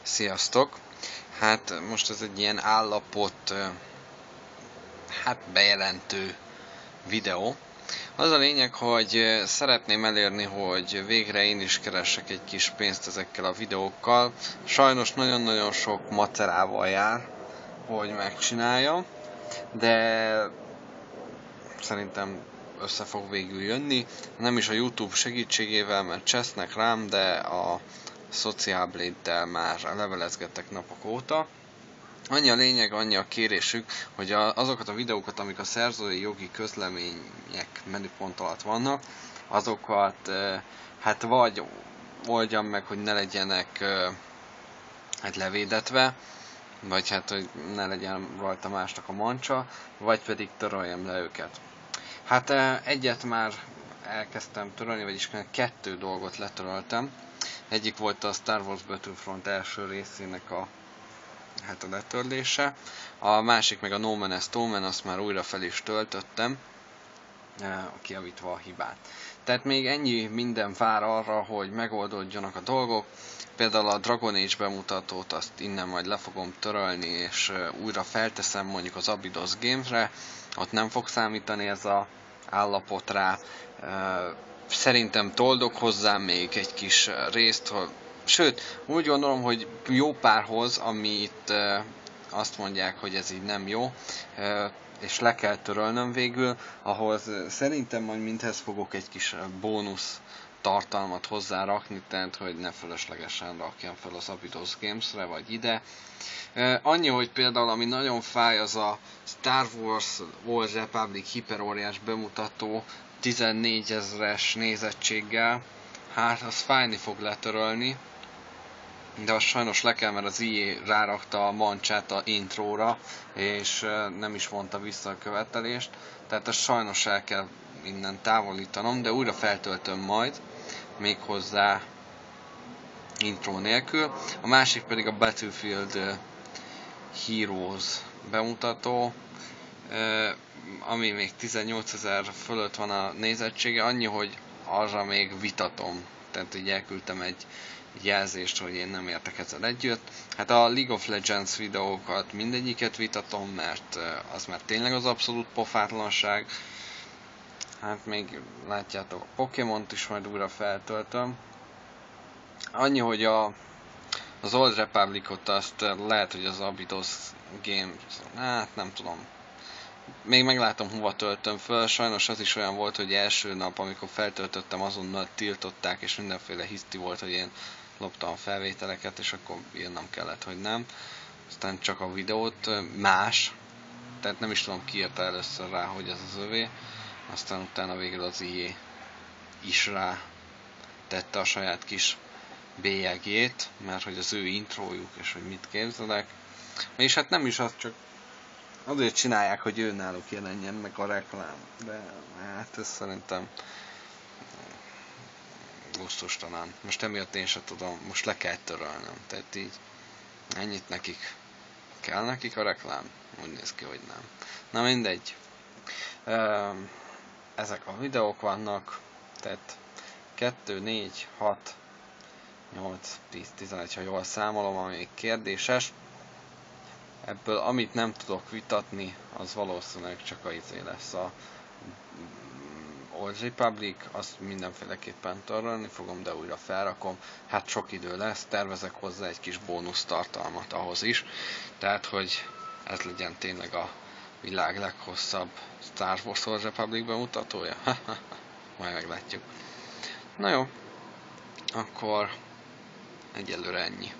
Sziasztok! Hát most ez egy ilyen állapot bejelentő videó. Az a lényeg, hogy szeretném elérni, hogy végre én is keressek egy kis pénzt ezekkel a videókkal. Sajnos nagyon-nagyon sok macerával jár, hogy megcsináljam, de szerintem össze fog végül jönni. Nem is a YouTube segítségével, mert csesznek rám, de a Social Blade-del már levelezgettek napok óta. Annyi a lényeg, annyi a kérésük, hogy azokat a videókat, amik a szerzői jogi közlemények menüpont alatt vannak, azokat vagy oldjam meg, hogy ne legyenek levédetve, vagy hogy ne legyen rajta másnak a mancsa, vagy pedig töröljem le őket. Egyet már elkezdtem törölni, vagyis 2 dolgot letöröltem. Egyik volt a Star Wars Battlefront első részének a letörlése. A másik meg a No Man's Omen, azt már újra fel is töltöttem, kijavítva a hibát. Tehát még ennyi minden vár arra, hogy megoldódjanak a dolgok. Például a Dragon Age bemutatót azt innen majd le fogom törölni, és újra felteszem mondjuk az Abydos Games-re. Ott nem fog számítani ez az állapot rá. Szerintem toldok hozzá még egy kis részt, sőt, úgy gondolom, hogy jó párhoz, amit azt mondják, hogy ez így nem jó, és le kell törölnöm végül, ahhoz szerintem majd mindhez fogok egy kis bónusz tartalmat hozzárakni, tehát hogy ne fölöslegesen rakjam fel az Abydos Games-re, vagy ide. Annyi, hogy például ami nagyon fáj, az a Star Wars Old Republic hiperóriás bemutató 14 000-es nézettséggel, az fájni fog letörölni, de azt sajnos le kell, mert az EA rárakta a mancsát a intróra, és nem is vonta vissza a követelést, tehát ezt sajnos el kell innen távolítanom, de újra feltöltöm majd, méghozzá intro nélkül. A másik pedig a Battlefield Heroes bemutató, ami még 18 000 fölött van a nézettsége, annyi, hogy arra még vitatom. Tehát így elküldtem egy jelzést, hogy én nem értek ezzel együtt. A League of Legends videókat mindegyiket vitatom, mert az már tényleg az abszolút pofátlanság. Még látjátok, a Pokémont is majd újra feltöltöm. Annyi, hogy az Old Republicot azt lehet, hogy az Abydos Games, nem tudom. Még meglátom, hova töltöm föl. Sajnos az is olyan volt, hogy első nap, amikor feltöltöttem, azonnal tiltották, és mindenféle hiszti volt, hogy én loptam a felvételeket, és akkor írnom kellett, hogy nem. Aztán csak a videót más, tehát nem is tudom, ki írta először rá, hogy ez az övé. Aztán utána végül az EA is rá tette a saját kis bélyegét, mert hogy az ő intrójuk, és hogy mit képzelek. És nem is az, csak azért csinálják, hogy ő náluk jelenjen meg a reklám, de ez szerintem gusztustalan. Most emiatt én sem tudom, most le kell törölnöm, tehát így ennyit nekik. Kell nekik a reklám? Úgy néz ki, hogy nem. Na mindegy. Ezek a videók vannak, tehát 2, 4, 6, 8, 10, 11, ha jól számolom, ami még kérdéses. Ebből amit nem tudok vitatni, az valószínűleg csak az lesz a Old Republic, azt mindenféleképpen törölni fogom, de újra felrakom. Sok idő lesz, tervezek hozzá egy kis bónusz tartalmat ahhoz is, tehát hogy ez legyen tényleg a világ leghosszabb Star Wars Old Republic bemutatója. Majd meglátjuk. Na jó, akkor egyelőre ennyi.